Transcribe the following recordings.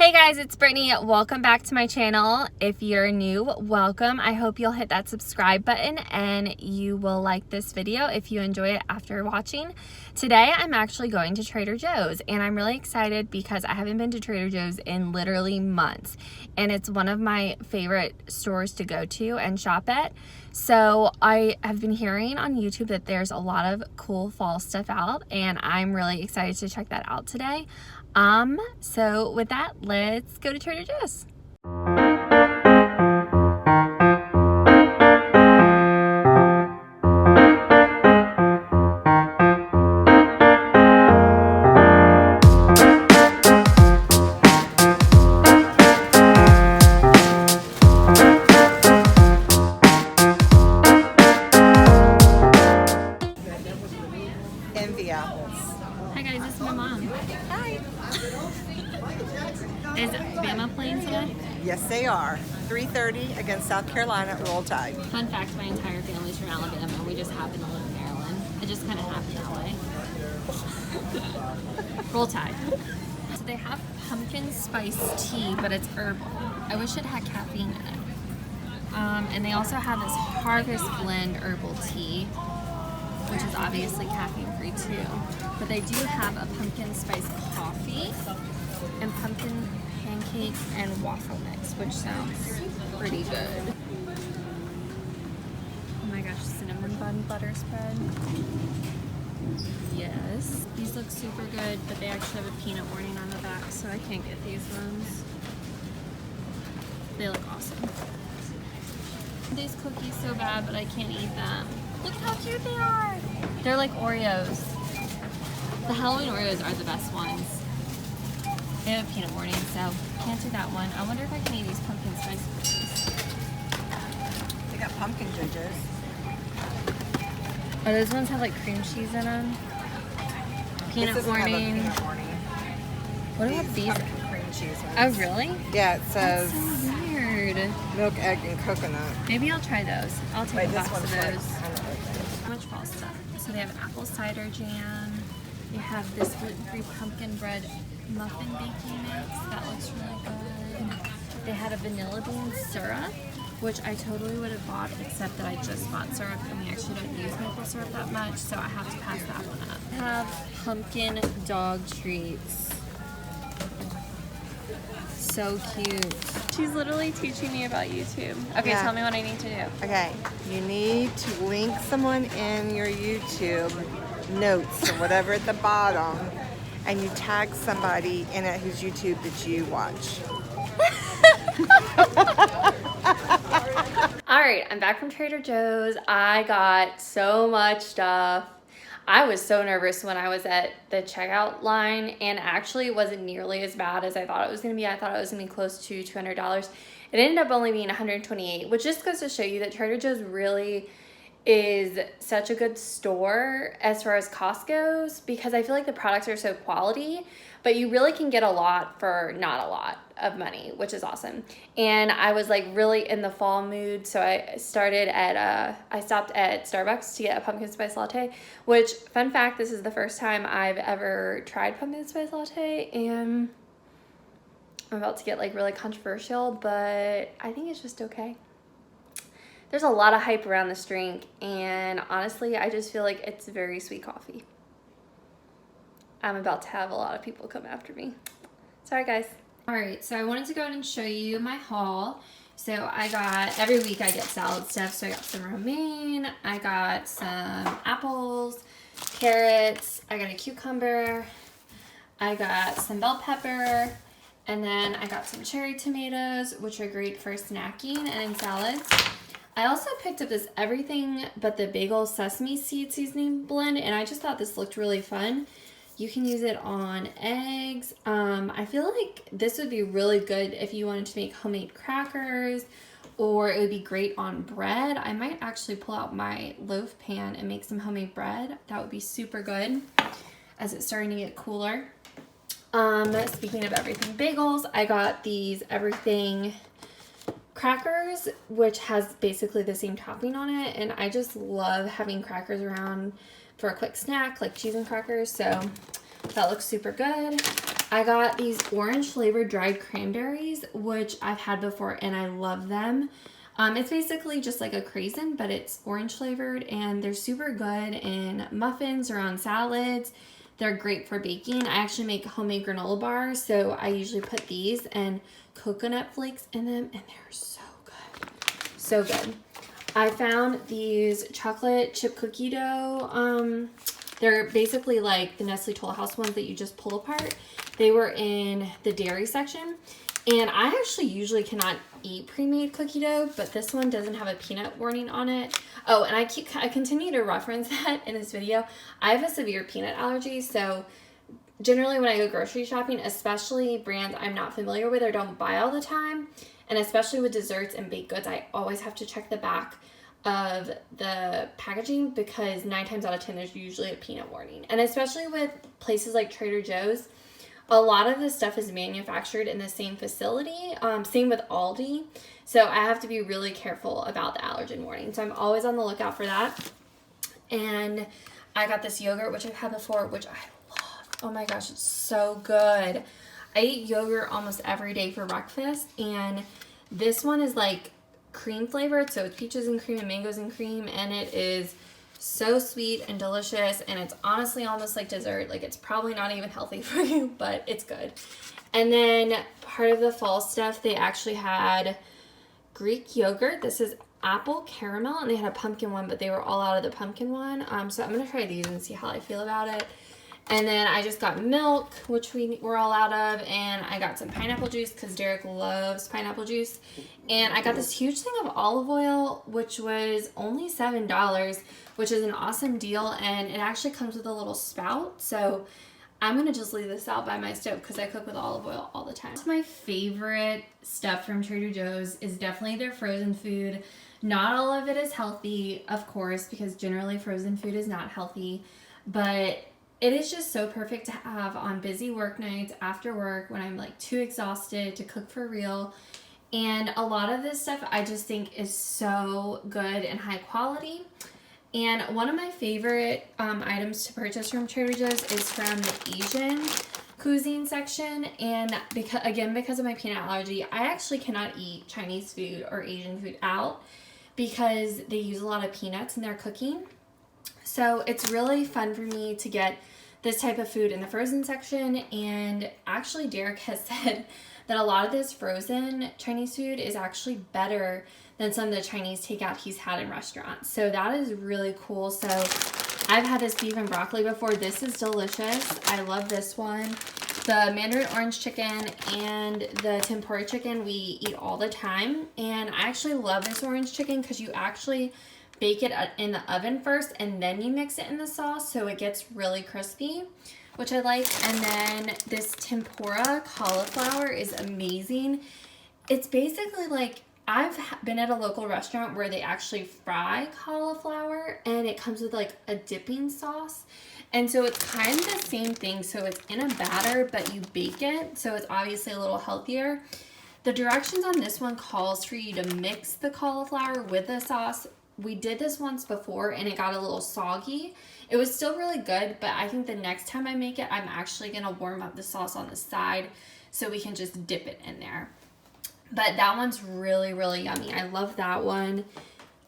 Hey guys, it's Brittany. Welcome back to my channel. If you're new, welcome. I hope you'll hit that subscribe button and you will like this video if you enjoy it after watching. Today, I'm actually going to Trader Joe's and I'm really excited because I haven't been to Trader Joe's in literally months. And it's one of my favorite stores to go to and shop at. So I have been hearing on YouTube that there's a lot of cool fall stuff out and I'm really excited to check that out today. So with that, let's go to Trader Joe's. Envy apples. Hi guys, this is my mom. Hi. Is Bama playing today? Yes, they are. 3:30 against South Carolina at Roll Tide. Fun fact, my entire family's from Alabama. We just happen to live in Maryland. It just kind of happened that way. Roll Tide. So they have pumpkin spice tea, but it's herbal. I wish it had caffeine in it. And they also have this Harvest Blend herbal tea, which is obviously caffeine free too. But they do have a pumpkin spice coffee and pumpkin pancake and waffle mix, which sounds pretty good. Oh my gosh, cinnamon bun butter spread. Yes. These look super good, but they actually have a peanut warning on the back, so I can't get these ones. They look awesome. These cookies so bad, but I can't eat them. Look how cute they are. They're like Oreos. The Halloween Oreos are the best ones. They have a peanut warning, so can't do that one. I wonder if I can eat these pumpkin spice cookies. They got pumpkin gingers. Oh, those ones have like cream cheese in them. Peanut This doesn't have a warning. peanut warning. What about these? Pumpkin cream cheese ones. Oh, really? Yeah, it That's says so weird. milk, egg, and coconut. Maybe I'll try those. I'll take Wait, a this box one's of like those. kind of open. How much fall stuff? So they have apple cider jam. They have this gluten-free pumpkin bread muffin baking mix. That looks really good. They had a vanilla bean syrup, which I totally would have bought, except that I just bought syrup and we actually don't use maple syrup that much, so I have to pass that one up. They have pumpkin dog treats. So cute. She's literally teaching me about YouTube. Okay, Yeah. tell me what I need to do. Okay, you need to link someone in your YouTube notes or whatever at the bottom, and you tag somebody in it whose YouTube that you watch. Alright, I'm back from Trader Joe's. I got so much stuff. I was so nervous when I was at the checkout line, and actually it wasn't nearly as bad as I thought it was going to be. I thought it was going to be close to $200. It ended up only being $128, which just goes to show you that Trader Joe's really is such a good store as far as cost goes, because I feel like the products are so quality, but you really can get a lot for not a lot of money, which is awesome. And I was like really in the fall mood, so I stopped at Starbucks to get a pumpkin spice latte, which, fun fact, this is the first time I've ever tried pumpkin spice latte, and I'm about to get like really controversial, but I think it's just okay. There's a lot of hype around this drink, and honestly, I just feel like it's very sweet coffee. I'm about to have a lot of people come after me. Sorry, guys. All right, so I wanted to go ahead and show you my haul. So I got, every week I get salad stuff. So I got some romaine, I got some apples, carrots, I got a cucumber, I got some bell pepper, and then I got some cherry tomatoes, which are great for snacking and in salads. I also picked up this everything but the bagel sesame seed seasoning blend, and I just thought this looked really fun. You can use it on eggs. I feel like this would be really good if you wanted to make homemade crackers, or it would be great on bread. I might actually pull out my loaf pan and make some homemade bread. That would be super good as it's starting to get cooler. Speaking of everything bagels, I got these everything crackers, which has basically the same topping on it, and I just love having crackers around for a quick snack, like cheese and crackers, so that looks super good. I got these orange flavored dried cranberries, which I've had before and I love them. It's basically just like a craisin, but it's orange flavored and they're super good in muffins or on salads. They're great for baking. I actually make homemade granola bars, so I usually put these and coconut flakes in them, and they're so good. So good. I found these chocolate chip cookie dough. They're basically like the Nestle Toll House ones that you just pull apart. They were in the dairy section. And I actually usually cannot eat pre-made cookie dough, but this one doesn't have a peanut warning on it. Oh, and I continue to reference that in this video. I have a severe peanut allergy, so generally when I go grocery shopping, especially brands I'm not familiar with or don't buy all the time, and especially with desserts and baked goods, I always have to check the back of the packaging because 9 times out of 10 there's usually a peanut warning. And especially with places like Trader Joe's, a lot of this stuff is manufactured in the same facility, same with Aldi. So I have to be really careful about the allergen warning. So I'm always on the lookout for that. And I got this yogurt, which I've had before, which I love. Oh my gosh, it's so good. I eat yogurt almost every day for breakfast. And this one is like cream flavored. So it's peaches and cream and mangoes and cream. And it is so sweet and delicious, and it's honestly almost like dessert. Like, it's probably not even healthy for you, but it's good. And then part of the fall stuff, they actually had Greek yogurt. This is apple caramel, and they had a pumpkin one, but they were all out of the pumpkin one. So I'm gonna try these and see how I feel about it. And then I just got milk, which we're all out of, and I got some pineapple juice because Derek loves pineapple juice. And I got this huge thing of olive oil, which was only $7, which is an awesome deal, and it actually comes with a little spout. So I'm gonna just leave this out by my stove because I cook with olive oil all the time. My favorite stuff from Trader Joe's is definitely their frozen food. Not all of it is healthy, of course, because generally frozen food is not healthy, but it is just so perfect to have on busy work nights after work when I'm like too exhausted to cook for real. And a lot of this stuff I just think is so good and high quality. And one of my favorite items to purchase from Trader Joe's is from the Asian cuisine section. And because of my peanut allergy, I actually cannot eat Chinese food or Asian food out because they use a lot of peanuts in their cooking. So it's really fun for me to get this type of food in the frozen section. And actually Derek has said that a lot of this frozen Chinese food is actually better than some of the Chinese takeout he's had in restaurants. So that is really cool. So I've had this beef and broccoli before. This is delicious. I love this one. The mandarin orange chicken and the tempura chicken we eat all the time. And I actually love this orange chicken because you actually bake it in the oven first and then you mix it in the sauce so it gets really crispy, which I like. And then this tempura cauliflower is amazing. It's basically like, I've been at a local restaurant where they actually fry cauliflower and it comes with like a dipping sauce. And so it's kind of the same thing. So it's in a batter, but you bake it. So it's obviously a little healthier. The directions on this one calls for you to mix the cauliflower with the sauce. We did this once before and it got a little soggy. It was still really good, but I think the next time I make it, I'm actually going to warm up the sauce on the side so we can just dip it in there. But that one's really, really yummy. I love that one.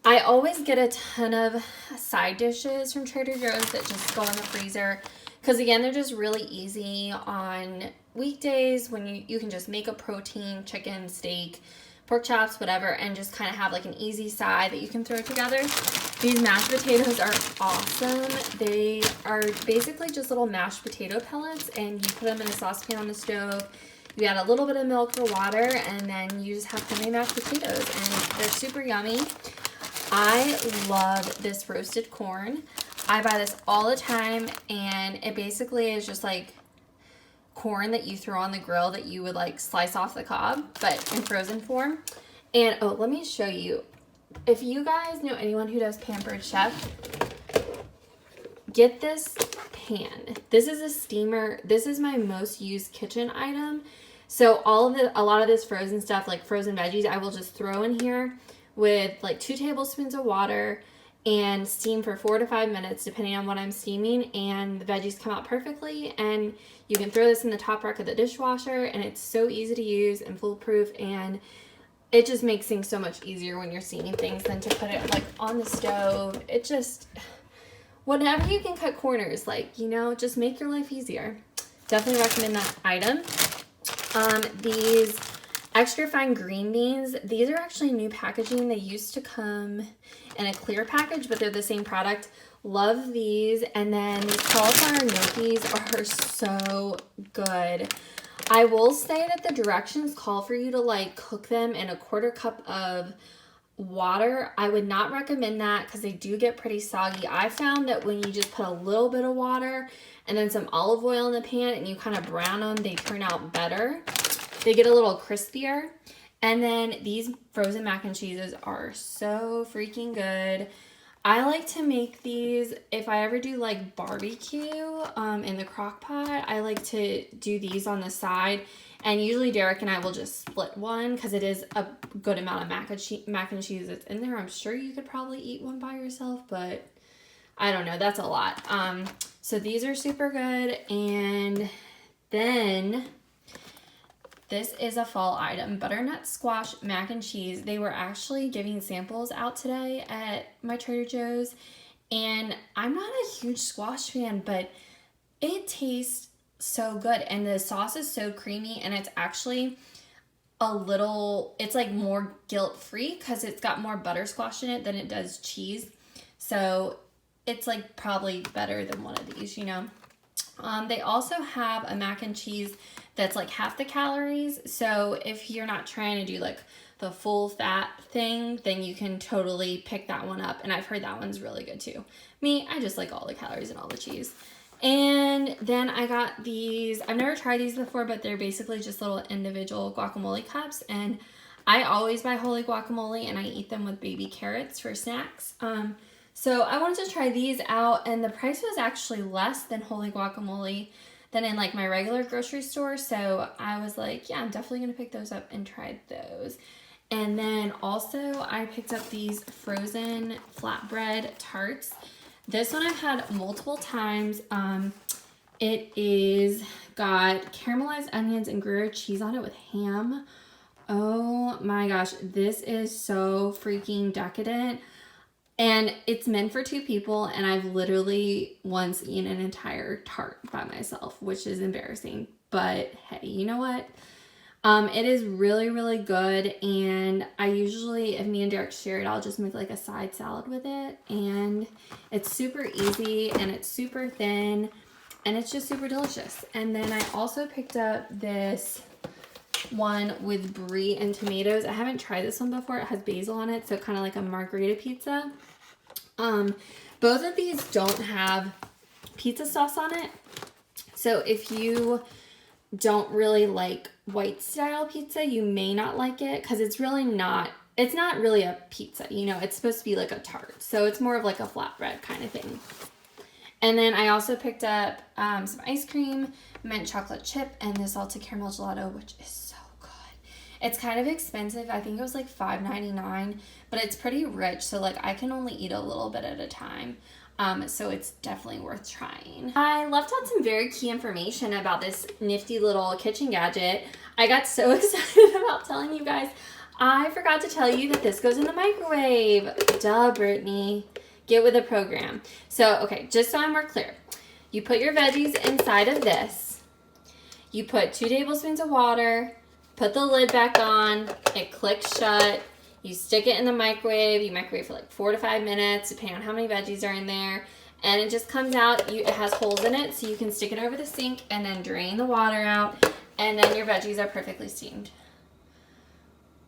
I always get a ton of side dishes from Trader Joe's that just go in the freezer. Because again, they're just really easy on weekdays when you can just make a protein, chicken, steak, pork chops, whatever, and just kind of have like an easy side that you can throw together. These mashed potatoes are awesome. They are basically just little mashed potato pellets, and you put them in a saucepan on the stove. You add a little bit of milk or water, and then you just have homemade mashed potatoes, and they're super yummy. I love this roasted corn. I buy this all the time, and it basically is just like corn that you throw on the grill that you would like slice off the cob, but in frozen form. And oh, let me show you. If you guys know anyone who does Pampered Chef, get this pan. This is a steamer. This is my most used kitchen item. So a lot of this frozen stuff, like frozen veggies, I will just throw in here with like 2 tablespoons of water and steam for 4 to 5 minutes depending on what I'm steaming, and the veggies come out perfectly. And you can throw this in the top rack of the dishwasher, and it's so easy to use and foolproof, and it just makes things so much easier when you're steaming things than to put it like on the stove. It just, whenever you can cut corners, like, you know, just make your life easier. Definitely recommend that item. These extra fine green beans, these are actually new packaging. They used to come in a clear package, but they're the same product. Love these. And then these cauliflower gnocchis are so good. I will say that the directions call for you to like cook them in a 1/4 cup of water. I would not recommend that because they do get pretty soggy. I found that when you just put a little bit of water and then some olive oil in the pan and you kind of brown them, they turn out better. They get a little crispier. And then these frozen mac and cheeses are so freaking good. I like to make these if I ever do like barbecue in the crock pot. I like to do these on the side, and usually Derek and I will just split one because it is a good amount of mac and cheese that's in there. I'm sure you could probably eat one by yourself, but I don't know, that's a lot. So these are super good. And then this is a fall item, butternut squash mac and cheese. They were actually giving samples out today at my Trader Joe's, and I'm not a huge squash fan, but it tastes so good, and the sauce is so creamy, and it's actually it's like more guilt-free because it's got more buttersquash in it than it does cheese. So it's like probably better than one of these, you know. They also have a mac and cheese that's like half the calories. So if you're not trying to do like the full fat thing, then you can totally pick that one up. And I've heard that one's really good too. Me, I just like all the calories and all the cheese. And then I got these. I've never tried these before, but they're basically just little individual guacamole cups. And I always buy wholly guacamole and I eat them with baby carrots for snacks. So I wanted to try these out, and the price was actually less than wholly guacamole than in like my regular grocery store. So I was like, yeah, I'm definitely going to pick those up and try those. And then also I picked up these frozen flatbread tarts. This one I've had multiple times. It is got caramelized onions and Gruyere cheese on it with ham. Oh my gosh, this is so freaking decadent. And it's meant for 2 people, and I've literally once eaten an entire tart by myself, which is embarrassing. But hey, you know what? It is really, really good, and I usually, if me and Derek share it, I'll just make like a side salad with it, and it's super easy, and it's super thin, and it's just super delicious. And then I also picked up this one with brie and tomatoes. I haven't tried this one before. It has basil on it, so kind of like a margarita pizza. Both of these don't have pizza sauce on it, so if you don't really like white style pizza, you may not like it because it's not really a pizza, you know. It's supposed to be like a tart, so it's more of like a flatbread kind of thing. And then I also picked up some ice cream, mint chocolate chip, and this salted caramel gelato, which is so good. It's kind of expensive. I think it was like $5.99, but it's pretty rich, so like I can only eat a little bit at a time. So it's definitely worth trying. I left out some very key information about this nifty little kitchen gadget. I got so excited about telling you guys. I forgot to tell you that this goes in the microwave. Duh, Brittany. Get with the program. So, okay, just so I'm more clear. You put your veggies inside of this. You put 2 tablespoons of water. Put the lid back on. It clicks shut. You stick it in the microwave. You microwave for like 4 to 5 minutes, depending on how many veggies are in there. And it just comes out. It has holes in it, so you can stick it over the sink and then drain the water out. And then your veggies are perfectly steamed.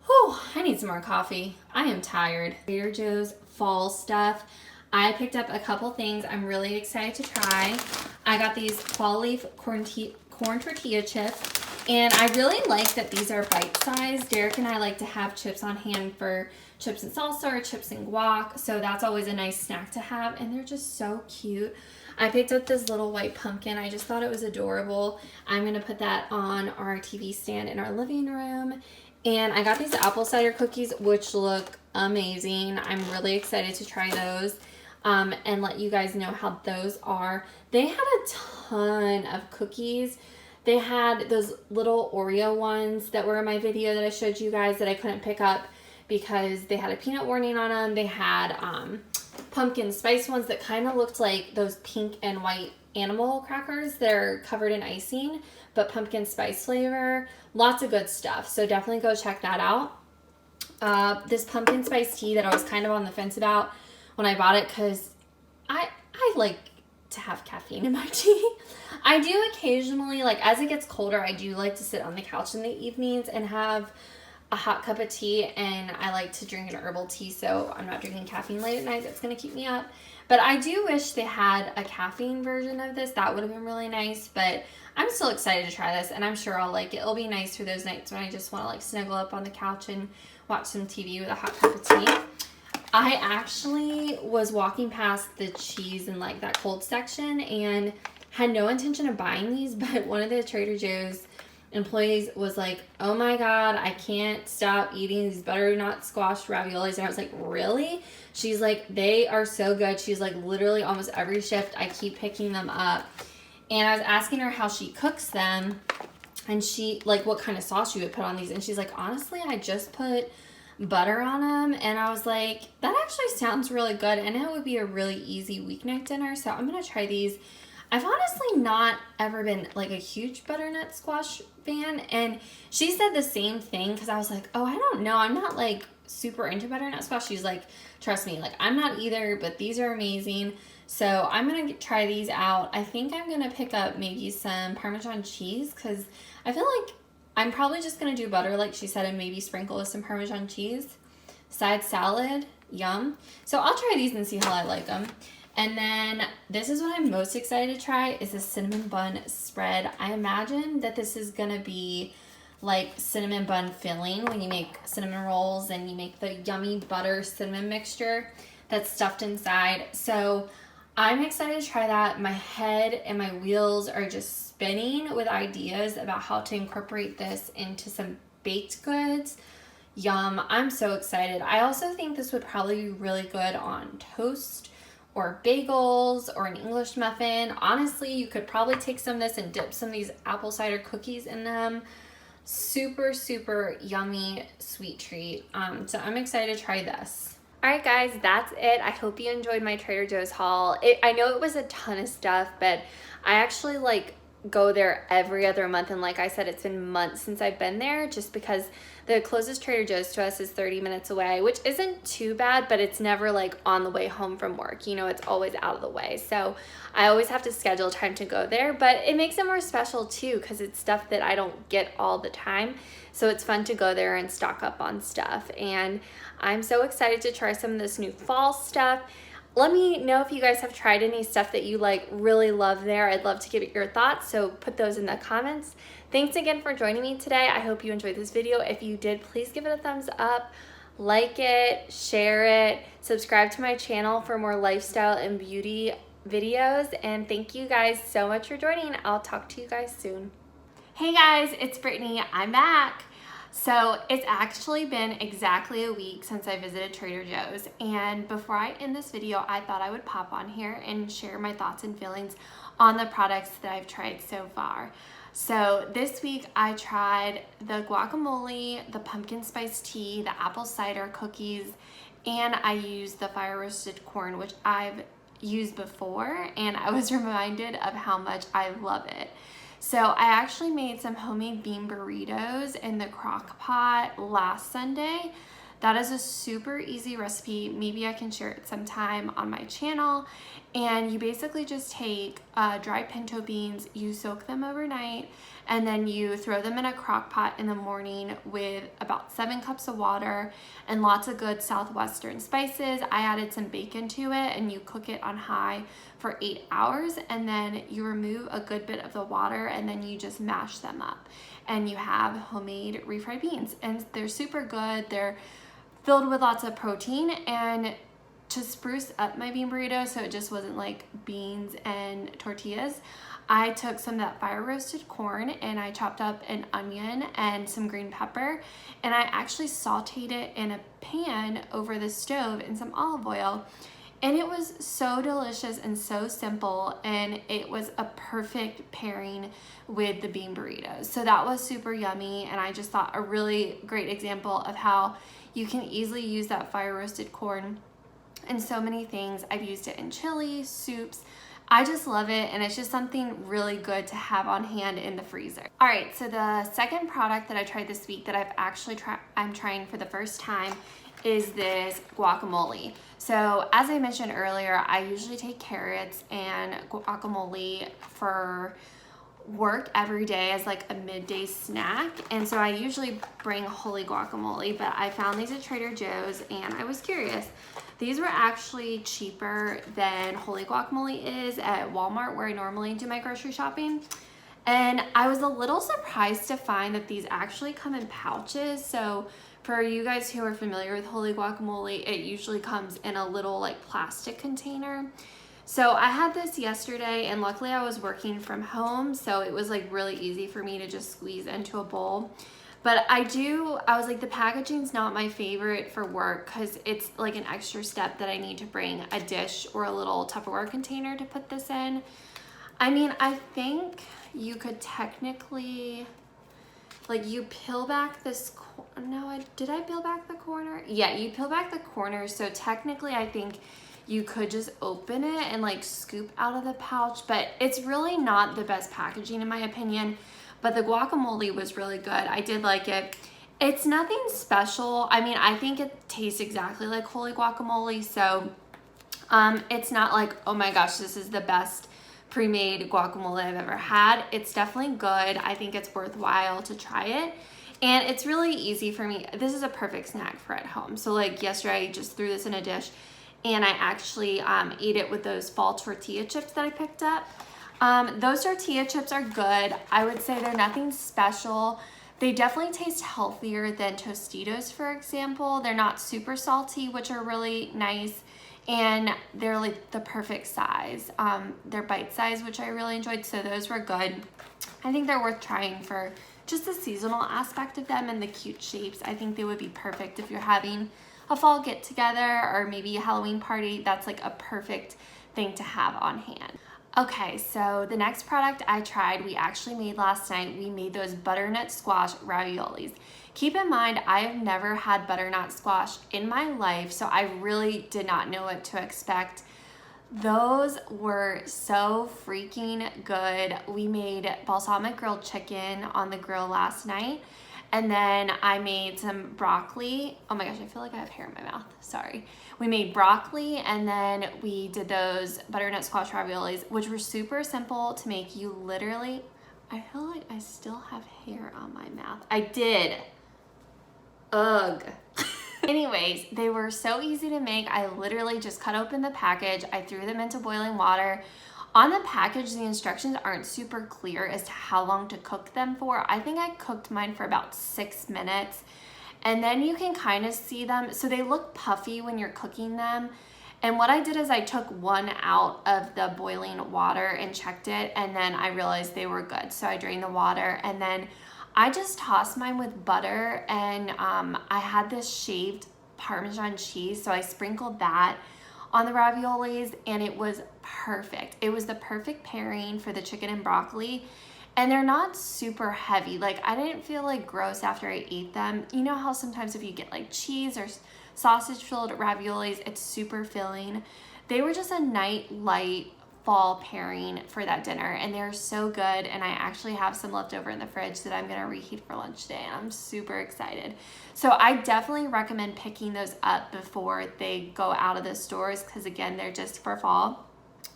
Whew, I need some more coffee. I am tired. Trader Joe's fall stuff. I picked up a couple things I'm really excited to try. I got these fall leaf corn tortilla chips, And I really like that these are bite-sized. Derek and I like to have chips on hand for chips and salsa or chips and guac. So that's always a nice snack to have. And they're just so cute. I picked up this little white pumpkin. I just thought it was adorable. I'm going to put that on our TV stand in our living room. And I got these apple cider cookies, which look amazing. I'm really excited to try those and let you guys know how those are. They had a ton of cookies. They had those little Oreo ones that were in my video that I showed you guys that I couldn't pick up because they had a peanut warning on them. They had pumpkin spice ones that kind of looked like those pink and white animal crackers. They're covered in icing, but pumpkin spice flavor. Lots of good stuff. So definitely go check that out. This pumpkin spice tea that I was kind of on the fence about when I bought it because I like to have caffeine in my tea. I do occasionally, like as it gets colder, I do like to sit on the couch in the evenings and have a hot cup of tea, and I like to drink an herbal tea, so I'm not drinking caffeine late at night. That's going to keep me up. But I do wish they had a caffeine version of this. That would have been really nice, but I'm still excited to try this, and I'm sure I'll like it. It'll be nice for those nights when I just want to like snuggle up on the couch and watch some TV with a hot cup of tea. I actually was walking past the cheese and like that cold section and had no intention of buying these, but one of the Trader Joe's employees was like, oh my god, I can't stop eating these butternut squash raviolis. And I was like, really? She's like, they are so good. She's like, literally almost every shift I keep picking them up. And I was asking her how she cooks them and she like what kind of sauce she would put on these, and she's like, honestly, I just put butter on them. And I was like, that actually sounds really good, and it would be a really easy weeknight dinner. So I'm gonna try these. I've honestly not ever been like a huge butternut squash fan, and she said the same thing because I was like, oh, I don't know, I'm not like super into butternut squash. She's like, trust me, like I'm not either, but these are amazing. So I'm gonna try these out. I think I'm gonna pick up maybe some Parmesan cheese because I feel like I'm probably just gonna do butter like she said and maybe sprinkle with some Parmesan cheese. Side salad, yum. So I'll try these and see how I like them. And then this is what I'm most excited to try is the cinnamon bun spread. I imagine that this is going to be like cinnamon bun filling when you make cinnamon rolls and you make the yummy butter cinnamon mixture that's stuffed inside. So I'm excited to try that. My head and my wheels are just spinning with ideas about how to incorporate this into some baked goods. Yum. I'm so excited. I also think this would probably be really good on toast or bagels or an English muffin. Honestly, you could probably take some of this and dip some of these apple cider cookies in them. Super, super yummy sweet treat. So I'm excited to try this. All right, guys, that's it. I hope you enjoyed my Trader Joe's haul. I know it was a ton of stuff, but I actually like go there every other month, and like I said, it's been months since I've been there just because the closest Trader Joe's to us is 30 minutes away, which isn't too bad, but it's never like on the way home from work, you know, it's always out of the way. So I always have to schedule time to go there, but it makes it more special too because it's stuff that I don't get all the time. So it's fun to go there and stock up on stuff, and I'm so excited to try some of this new fall stuff. Let me know if you guys have tried any stuff that you like really love there. I'd love to give it your thoughts, so put those in the comments. Thanks again for joining me today. I hope you enjoyed this video. If you did, please give it a thumbs up, like it, share it, subscribe to my channel for more lifestyle and beauty videos, and thank you guys so much for joining. I'll talk to you guys soon. Hey guys, it's Brittany. I'm back. So it's actually been exactly a week since I visited Trader Joe's, and before I end this video, I thought I would pop on here and share my thoughts and feelings on the products that I've tried so far. So this week I tried the guacamole, the pumpkin spice tea, the apple cider cookies, and I used the fire roasted corn, which I've used before, and I was reminded of how much I love it. So I actually made some homemade bean burritos in the crock pot last Sunday. That is a super easy recipe. Maybe I can share it sometime on my channel. And you basically just take dried pinto beans, you soak them overnight, and then you throw them in a crock pot in the morning with about 7 cups of water and lots of good southwestern spices. I added some bacon to it, and you cook it on high for 8 hours, and then you remove a good bit of the water, and then you just mash them up. and you have homemade refried beans, and they're super good. They're filled with lots of protein, and to spruce up my bean burrito so it just wasn't like beans and tortillas, I took some of that fire roasted corn and I chopped up an onion and some green pepper, and I actually sauteed it in a pan over the stove in some olive oil. And it was so delicious and so simple, and it was a perfect pairing with the bean burritos. So that was super yummy, and I just thought a really great example of how you can easily use that fire roasted corn in so many things. I've used it in chili, soups. I just love it, and it's just something really good to have on hand in the freezer. All right, so the second product that I tried this week that I'm trying for the first time is this guacamole. So as I mentioned earlier, I usually take carrots and guacamole for work every day as like a midday snack, and so I usually bring wholly guacamole, but I found these at Trader Joe's and I was curious. These were actually cheaper than wholly guacamole is at Walmart, where I normally do my grocery shopping. And I was a little surprised to find that these actually come in pouches. So for you guys who are familiar with wholly guacamole, it usually comes in a little like plastic container. So I had this yesterday, and luckily I was working from home, so it was like really easy for me to just squeeze into a bowl. But I was like, the packaging's not my favorite for work because it's like an extra step that I need to bring a dish or a little Tupperware container to put this in. I mean, I think you could technically, like, you peel back this, did I peel back the corner? Yeah, you peel back the corner, so technically I think you could just open it and like scoop out of the pouch, but it's really not the best packaging in my opinion. But the guacamole was really good. I did like it. It's nothing special. I mean, I think it tastes exactly like wholly guacamole, so it's not like, oh my gosh, this is the best pre-made guacamole I've ever had. It's definitely good. I think it's worthwhile to try it. And it's really easy for me. This is a perfect snack for at home. So like yesterday, I just threw this in a dish, and I actually ate it with those fall tortilla chips that I picked up. Those tortilla chips are good. I would say they're nothing special. They definitely taste healthier than Tostitos, for example. They're not super salty, which are really nice, and they're like the perfect size. They're bite size, which I really enjoyed, so those were good. I think they're worth trying for just the seasonal aspect of them and the cute shapes. I think they would be perfect if you're having a fall get together or maybe a Halloween party. That's like a perfect thing to have on hand. Okay, so the next product I tried, we actually made last night. We made those butternut squash raviolis. Keep in mind, I have never had butternut squash in my life, so I really did not know what to expect. Those were so freaking good. We made balsamic grilled chicken on the grill last night. And then I made some broccoli. Oh my gosh, I feel like I have hair in my mouth. Sorry. We made broccoli, and then we did those butternut squash raviolis, which were super simple to make. You literally, I feel like I still have hair on my mouth. I did. Ugh. Anyways, they were so easy to make. I literally just cut open the package. I threw them into boiling water. On the package, the instructions aren't super clear as to how long to cook them for. I think I cooked mine for about 6 minutes. And then you can kind of see them. So they look puffy when you're cooking them. And what I did is I took one out of the boiling water and checked it. And then I realized they were good. So I drained the water. And then I just tossed mine with butter. And I had this shaved Parmesan cheese. So I sprinkled that on the raviolis, and it was perfect. It was the perfect pairing for the chicken and broccoli, and they're not super heavy. Like, I didn't feel like gross after I ate them. You know how sometimes if you get like cheese or sausage filled raviolis, it's super filling. They were just a light fall pairing for that dinner, and they're so good. And I actually have some left over in the fridge that I'm gonna reheat for lunch today, and I'm super excited. So I definitely recommend picking those up before they go out of the stores, because again, they're just for fall.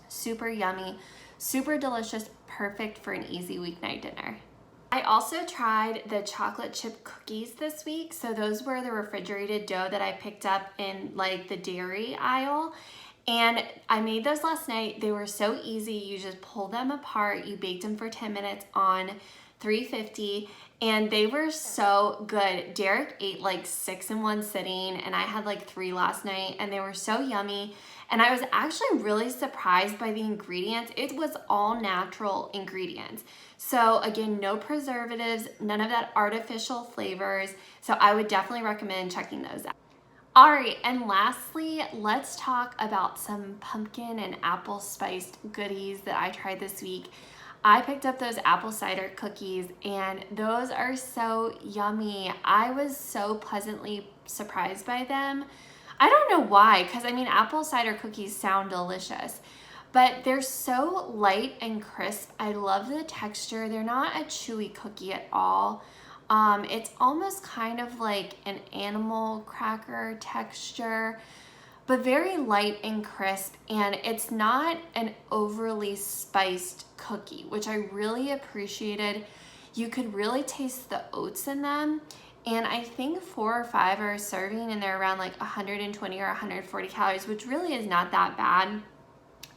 Super yummy, super delicious, perfect for an easy weeknight dinner. I also tried the chocolate chip cookies this week. So those were the refrigerated dough that I picked up in like the dairy aisle. And I made those last night. They were so easy. You just pull them apart. You baked them for 10 minutes on $3.50, and they were so good. Derek ate like 6 in one sitting, and I had like 3 last night, and they were so yummy. And I was actually really surprised by the ingredients. It was all natural ingredients. So again, no preservatives, none of that artificial flavors. So I would definitely recommend checking those out. All right, and lastly, let's talk about some pumpkin and apple spiced goodies that I tried this week. I picked up those apple cider cookies, and those are so yummy. I was so pleasantly surprised by them. I don't know why, because I mean, apple cider cookies sound delicious, but they're so light and crisp. I love the texture. They're not a chewy cookie at all. It's almost kind of like an animal cracker texture, but very light and crisp, and it's not an overly spiced cookie, which I really appreciated. You could really taste the oats in them, and I think 4 or 5 are a serving, and they're around like 120 or 140 calories, which really is not that bad.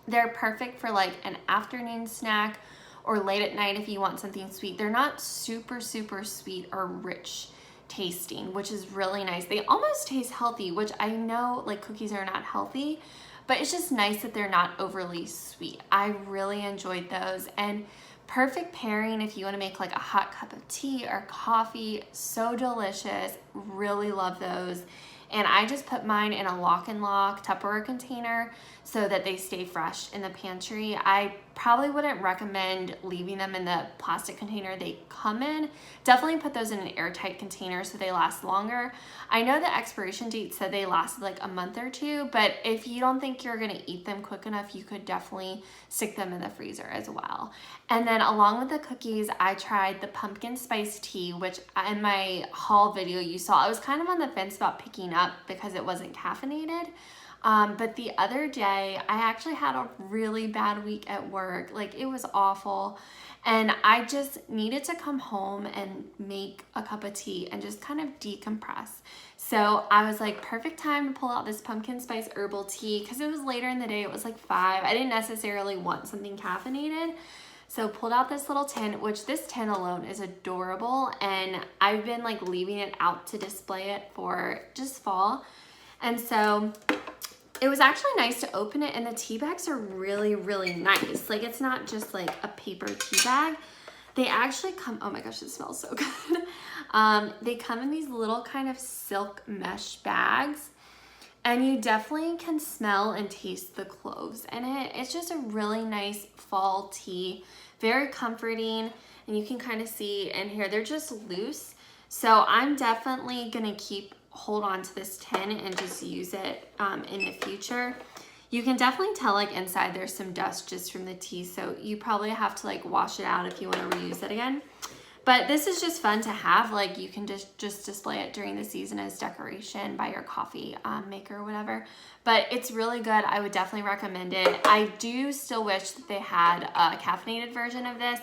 They're perfect for like an afternoon snack or late at night if you want something sweet. They're not super sweet or rich tasting, which is really nice. They almost taste healthy, which I know like cookies are not healthy, but it's just nice that they're not overly sweet. I really enjoyed those, and perfect pairing if you want to make like a hot cup of tea or coffee. So delicious. Really love those. And I just put mine in a lock and lock Tupperware container so that they stay fresh in the pantry. I probably wouldn't recommend leaving them in the plastic container they come in. Definitely put those in an airtight container so they last longer. I know the expiration date said they lasted like a month or 2, but if you don't think you're gonna eat them quick enough, you could definitely stick them in the freezer as well. And then along with the cookies, I tried the pumpkin spice tea, which in my haul video you saw, I was kind of on the fence about picking up because it wasn't caffeinated. But the other day, I actually had a really bad week at work. Like, it was awful. And I just needed to come home and make a cup of tea and just kind of decompress. So I was like, perfect time to pull out this pumpkin spice herbal tea because it was later in the day. It was like 5. I didn't necessarily want something caffeinated. So pulled out this little tin, which this tin alone is adorable. And I've been like leaving it out to display it for just fall. And so it was actually nice to open it, and the tea bags are really nice. Like, it's not just like a paper tea bag. They actually come, oh my gosh, it smells so good. They come in these little kind of silk mesh bags, and you definitely can smell and taste the cloves in it. It's just a really nice fall tea, very comforting, and you can kind of see in here, they're just loose. So I'm definitely gonna hold on to this tin and just use it in the future. You can definitely tell like inside there's some dust just from the tea, so you probably have to like wash it out if you want to reuse it again. But this is just fun to have. Like, you can just display it during the season as decoration by your coffee maker or whatever. But it's really good. I would definitely recommend it. I do still wish that they had a caffeinated version of this,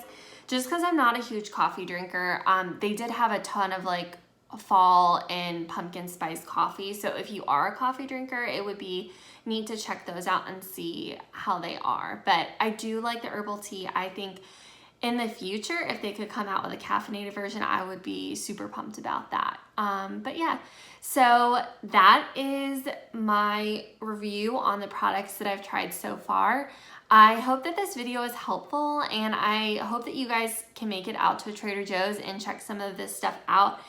just because I'm not a huge coffee drinker. They did have a ton of like fall and pumpkin spice coffee, so if you are a coffee drinker, it would be neat to check those out and see how they are. But I do like the herbal tea. I think in the future, if they could come out with a caffeinated version, I would be super pumped about that. But yeah, so that is my review on the products that I've tried so far. I hope that this video is helpful, and I hope that you guys can make it out to a Trader Joe's and check some of this stuff out.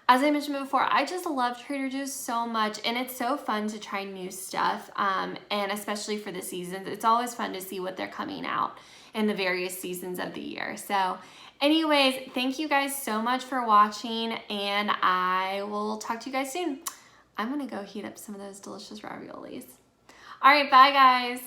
As I mentioned before, I just love Trader Joe's so much, and it's so fun to try new stuff, and especially for the seasons. It's always fun to see what they're coming out in the various seasons of the year. So anyways, thank you guys so much for watching, and I will talk to you guys soon. I'm gonna go heat up some of those delicious raviolis. All right, bye guys.